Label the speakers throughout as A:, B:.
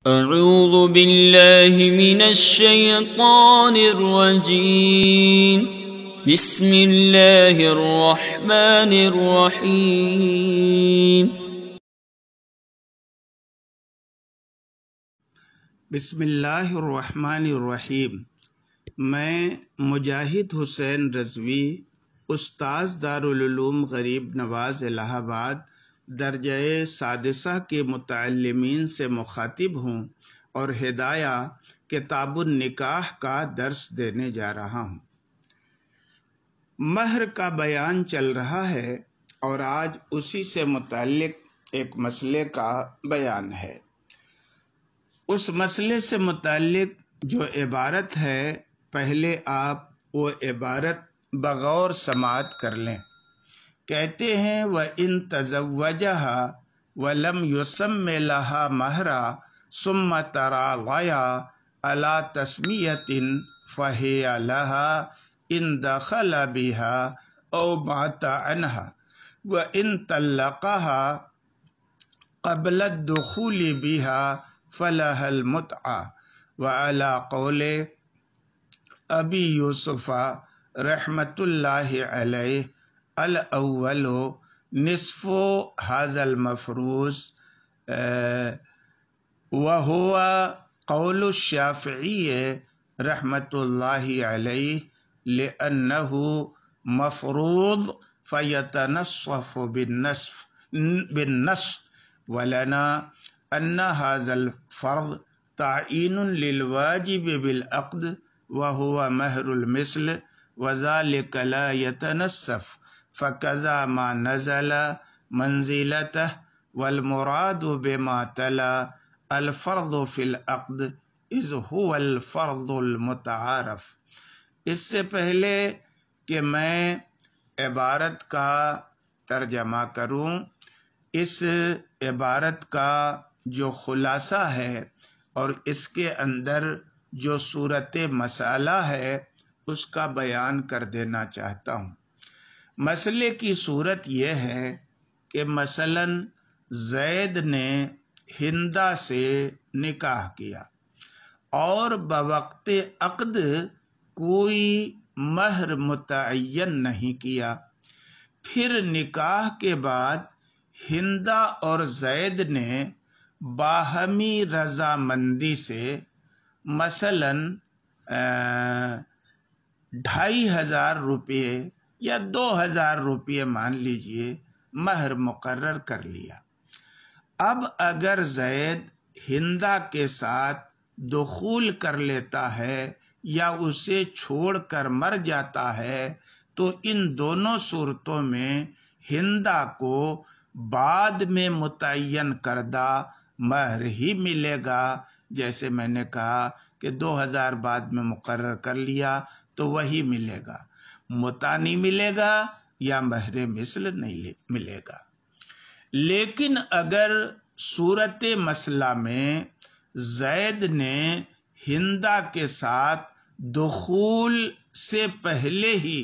A: اعوذ باللہ من الشیطان الرجیم بسم اللہ الرحمن الرحیم
B: بسم اللہ الرحمن الرحیم۔ میں مجاہد حسین رضوی، استاذ دارالعلوم غریب نواز الہ آباد درجہ سادسہ کے متعلمین سے مخاطب ہوں اور ہدایہ کتاب النکاح کا درس دینے جا رہا ہوں۔ مہر کا بیان چل رہا ہے اور آج اسی سے متعلق ایک مسئلے کا بیان ہے۔ اس مسئلے سے متعلق جو عبارت ہے، پہلے آپ وہ عبارت بغور سماعت کر لیں۔ کہتے ہیں وَإِن تَزَوَّجَهَا وَلَمْ يُسَمِّ لَهَا مَهْرًا ثُمَّ تَرَاضَيَا عَلَى تَسْمِيَةٍ فَهِيَ لَهَا إِن دَخَلَ بِهَا أَوْ مَاتَ عَنْهَا وَإِن طَلَّقَهَا قَبْلَ الدُّخُولِ بِهَا فَلَهَا الْمُتْعَةُ وَعَلَى قَوْلِ أَبِي يوسف رحمۃ اللہ علیہ الاول نصف هذا المفروض وهو قول الشافعی رحمۃ اللہ علیہ لأنه مفروض فيتنصف بالنصف ولنا أن هذا الفرض تعین للواجب بالعقد وهو مہر المثل وذلك لا يتنصف فكذا ما نزل منزلته والمراد بما تلا الفرض في العقد اذ هو الفرض المتعارف۔ اس سے پہلے کہ میں عبارت کا ترجمہ کروں، اس عبارت کا جو خلاصہ ہے اور اس کے اندر جو صورت مسئلہ ہے اس کا بیان کر دینا چاہتا ہوں۔ مسئلے کی صورت یہ ہے کہ مثلاً زید نے ہندہ سے نکاح کیا اور بوقت عقد کوئی مہر متعین نہیں کیا، پھر نکاح کے بعد ہندہ اور زید نے باہمی رضامندی سے مثلاً 2500 روپے یا 2000 روپے مان لیجئے مہر مقرر کر لیا۔ اب اگر زید ہندہ کے ساتھ دخول کر لیتا ہے یا اسے چھوڑ کر مر جاتا ہے تو ان دونوں صورتوں میں ہندہ کو بعد میں متعین کردہ مہر ہی ملے گا۔ جیسے میں نے کہا کہ 2000 بعد میں مقرر کر لیا تو وہی ملے گا، متع نہیں ملے گا یا مہر مثل نہیں ملے گا۔ لیکن اگر صورت مسئلہ میں زید نے ہندہ کے ساتھ دخول سے پہلے ہی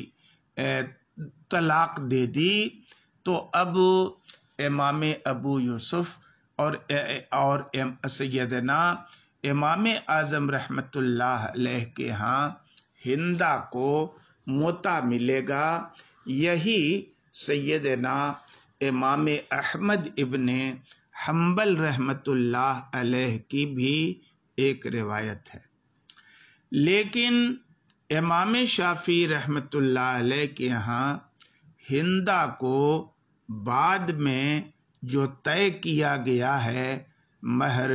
B: طلاق دے دی تو اب امام ابو یوسف اور سیدنا امام اعظم رحمۃ اللہ علیہ کے ہاں ہندہ کو متع ملے گا۔ یہی سیدنا امام احمد ابن حنبل رحمۃ اللہ علیہ کی بھی ایک روایت ہے۔ لیکن امام شافعی رحمۃ اللہ علیہ کے یہاں ہندہ کو بعد میں جو طے کیا گیا ہے مہر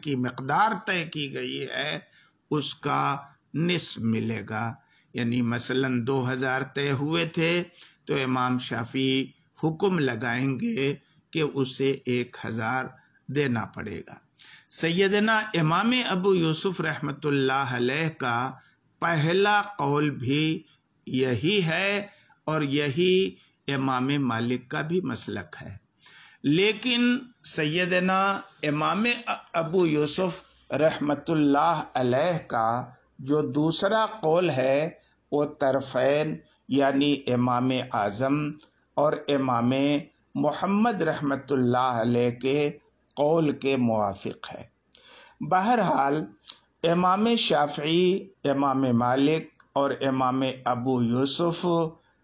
B: کی مقدار طے کی گئی ہے اس کا نصف ملے گا، یعنی مثلاً 2000 طے ہوئے تھے تو امام شافعی حکم لگائیں گے کہ اسے 1000 دینا پڑے گا۔ سیدنا امام ابو یوسف رحمۃ اللہ علیہ کا پہلا قول بھی یہی ہے اور یہی امام مالک کا بھی مسلک ہے۔ لیکن سیدنا امام ابو یوسف رحمۃ اللہ علیہ کا جو دوسرا قول ہے وہ طرفین یعنی امام اعظم اور امام محمد رحمۃ اللہ علیہ کے قول کے موافق ہے۔ بہرحال امام شافعی، امام مالک اور امام ابو یوسف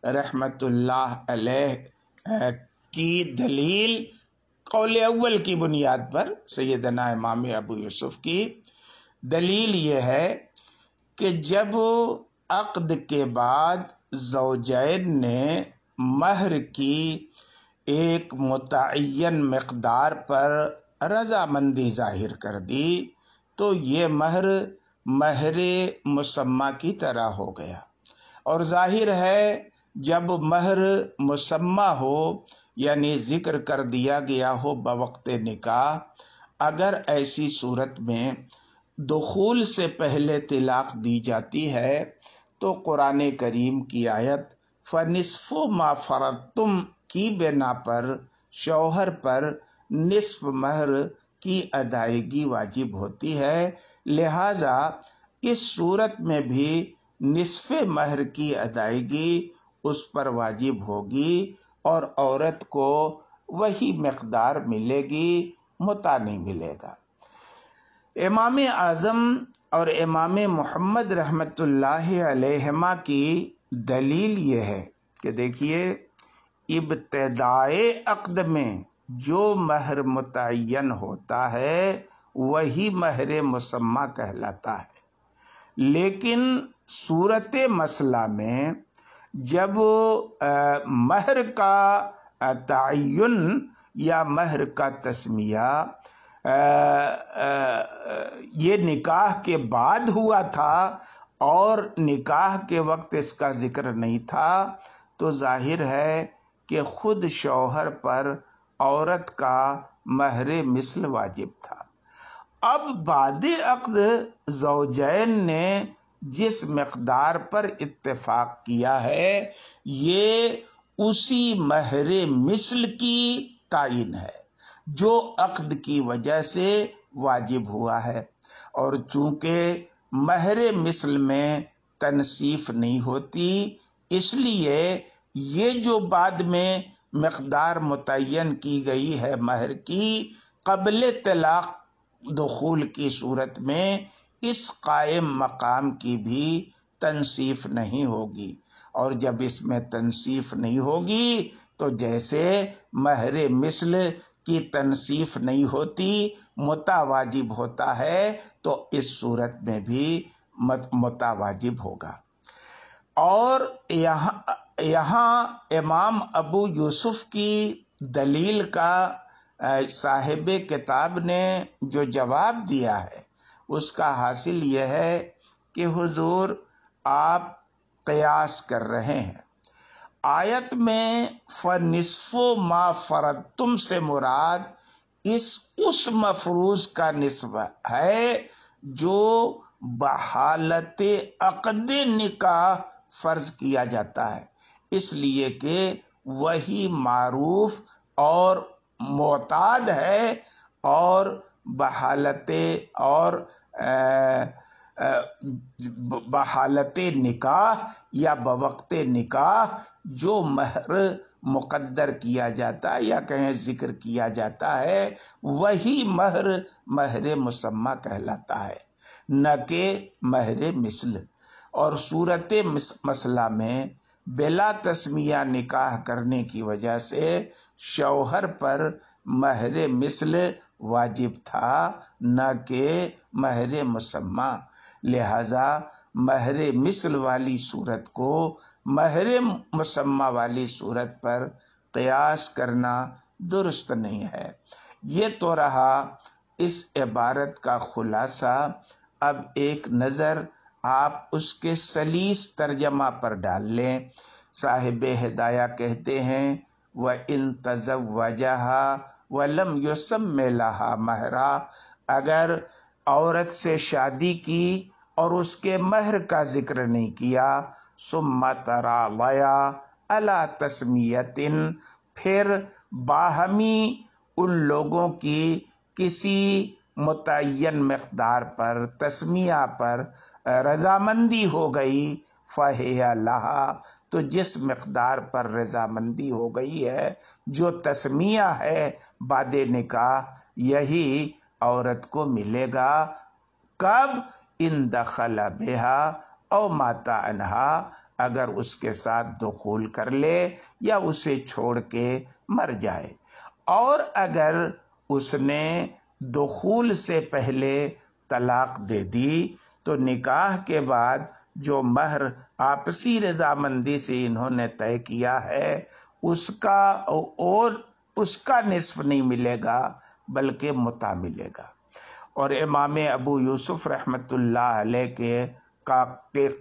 B: رحمت اللہ علیہ کی دلیل قول اول کی بنیاد پر، سیدنا امام ابو یوسف کی دلیل یہ ہے کہ جب عقد کے بعد زوجین نے مہر کی ایک متعین مقدار پر رضامندی ظاہر کر دی تو یہ مہر مسمہ کی طرح ہو گیا، اور ظاہر ہے جب مہر مسمہ ہو یعنی ذکر کر دیا گیا ہو بوقت نکاح، اگر ایسی صورت میں دخول سے پہلے طلاق دی جاتی ہے تو قرآن کریم کی آیت فَنِصْفُ مَا فَرَضْتُمْ کی بنا پر شوہر پر نصف مہر کی ادائیگی واجب ہوتی ہے، لہذا اس صورت میں بھی نصف مہر کی ادائیگی اس پر واجب ہوگی اور عورت کو وہی مقدار ملے گی، متع نہیں ملے گا۔ امام اعظم اور امام محمد رحمت اللہ علیہما کی دلیل یہ ہے کہ دیکھیے ابتدائے عقد میں جو مہر متعین ہوتا ہے وہی مہر مسمہ کہلاتا ہے، لیکن صورت مسئلہ میں جب مہر کا تعین یا مہر کا تسمیہ یہ نکاح کے بعد ہوا تھا اور نکاح کے وقت اس کا ذکر نہیں تھا، تو ظاہر ہے کہ خود شوہر پر عورت کا مہر مثل واجب تھا۔ اب بعد عقد زوجین نے جس مقدار پر اتفاق کیا ہے یہ اسی مہر مثل کی تعین ہے جو عقد کی وجہ سے واجب ہوا ہے، اور چونکہ مہر مثل میں تنصیف نہیں ہوتی اس لیے یہ جو بعد میں مقدار متعین کی گئی ہے مہر کی قبل طلاق دخول کی صورت میں اس قائم مقام کی بھی تنصیف نہیں ہوگی، اور جب اس میں تنصیف نہیں ہوگی تو جیسے مہر مثل کی تنصیف نہیں ہوتی متع واجب ہوتا ہے تو اس صورت میں بھی متع واجب ہوگا۔ اور یہاں امام ابو یوسف کی دلیل کا صاحب کتاب نے جو جواب دیا ہے اس کا حاصل یہ ہے کہ حضور آپ قیاس کر رہے ہیں۔ آیت میں فَنِصْفُ مَا فَرَضْتُمْ سے مراد اس مفروض کا نصف ہے جو بحالت عقد نکاح فرض کیا جاتا ہے، اس لیے کہ وہی معروف اور معتاد ہے، اور بحالت نکاح یا بوقت نکاح جو مہر مقدر کیا جاتا ہے یا کہیں ذکر کیا جاتا ہے وہی مہر مسمہ کہلاتا ہے، نہ کہ مہر مثل۔ اور صورت مسئلہ میں بلا تسمیہ نکاح کرنے کی وجہ سے شوہر پر مہر مثل واجب تھا نہ کہ مہر مسمہ، لہذا مہر مثل والی صورت کو مہر مسمہ والی صورت پر قیاس کرنا درست نہیں ہے۔ یہ تو رہا اس عبارت کا خلاصہ۔ اب ایک نظر آپ اس کے سلیس ترجمہ پر ڈال لیں۔ صاحب ہدایہ کہتے ہیں وَإِن تَزَوَّجَهَا وَلَمْ يُسَمِّ لَهَا مَهْرًا، اگر عورت سے شادی کی اور اس کے مہر کا ذکر نہیں کیا، ثُمَّ تَرَاضَيَا عَلَىٰ تَسْمِيَةٍ، پھر باہمی ان لوگوں کی کسی متعین مقدار پر تسمیہ پر رضامندی ہو گئی، فَهِيَ لَهَا، تو جس مقدار پر رضامندی ہو گئی ہے جو تسمیہ ہے بعد نکاح، یہی عورت کو ملے گا کب؟ ان دخل بہا او مات عنہا، اگر اس کے ساتھ دخول کر لے یا اسے چھوڑ کے مر جائے۔ اور اگر اس نے دخول سے پہلے طلاق دے دی تو نکاح کے بعد جو مہر آپسی رضامندی سے انہوں نے طے کیا ہے اس کا نصف نہیں ملے گا بلکہ متع ملے گا۔ اور امام ابو یوسف رحمت اللہ علیہ کے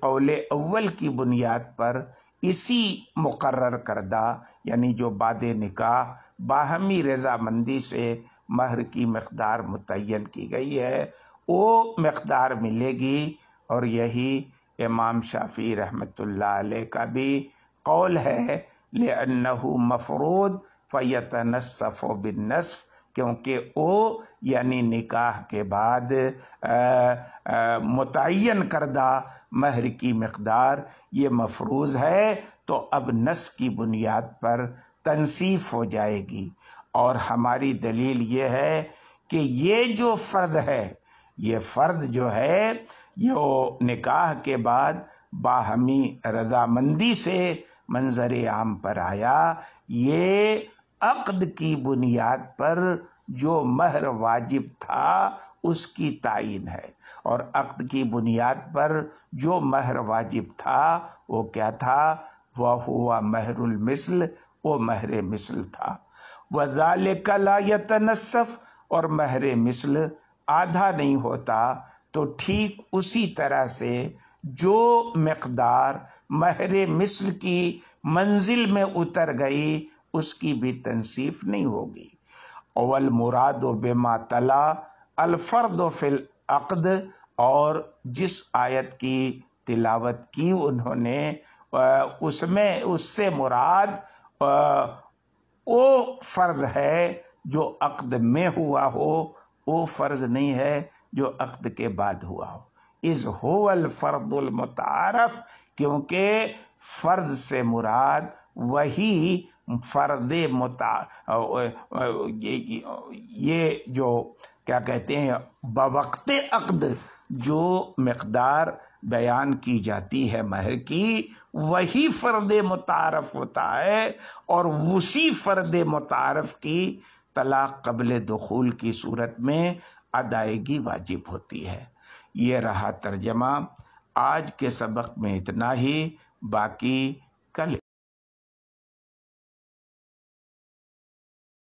B: قول اول کی بنیاد پر اسی مقرر کردہ یعنی جو بعد نکاح باہمی رضامندی سے مہر کی مقدار متعین کی گئی ہے وہ مقدار ملے گی، اور یہی امام شافعی رحمت اللہ علیہ کا بھی قول ہے لأنہ مفروض فیتنصف بالنصف، کیونکہ وہ یعنی نکاح کے بعد متعین کردہ مہر کی مقدار یہ مفروض ہے تو اب نص کی بنیاد پر تنصیف ہو جائے گی۔ اور ہماری دلیل یہ ہے کہ یہ جو فرض ہے، یہ فرض جو ہے یہ نکاح کے بعد باہمی رضامندی سے منظر عام پر آیا، یہ عقد کی بنیاد پر جو مہر واجب تھا اس کی تعین ہے، اور عقد کی بنیاد پر جو مہر واجب تھا وہ کیا تھا؟ وہ ہوا مہر المثل، وہ مہر مثل تھا۔ وَذَلِكَ لَا يَتَنَصَّف، اور مہر مثل آدھا نہیں ہوتا، تو ٹھیک اسی طرح سے جو مقدار مہر مثل کی منزل میں اتر گئی اس کی بھی تنصیف نہیں ہوگی۔ والمراد بما تلا الفرض فی العقد، اور جس آیت کی تلاوت کی انہوں نے اس سے مراد وہ فرض ہے جو عقد میں ہوا ہو، وہ فرض نہیں ہے جو عقد کے بعد ہوا ہو۔ اذ هو الفرض المتعارف، کیونکہ فرض سے مراد وہی فرض یہ جو کیا کہتے ہیں بوقت عقد جو مقدار بیان کی جاتی ہے مہر کی، وہی فرض متعارف ہوتا ہے، اور اسی فرض متعارف کی طلاق قبل دخول کی صورت میں ادائیگی واجب ہوتی ہے۔ یہ رہا ترجمہ۔ آج کے سبق میں اتنا ہی، باقی کل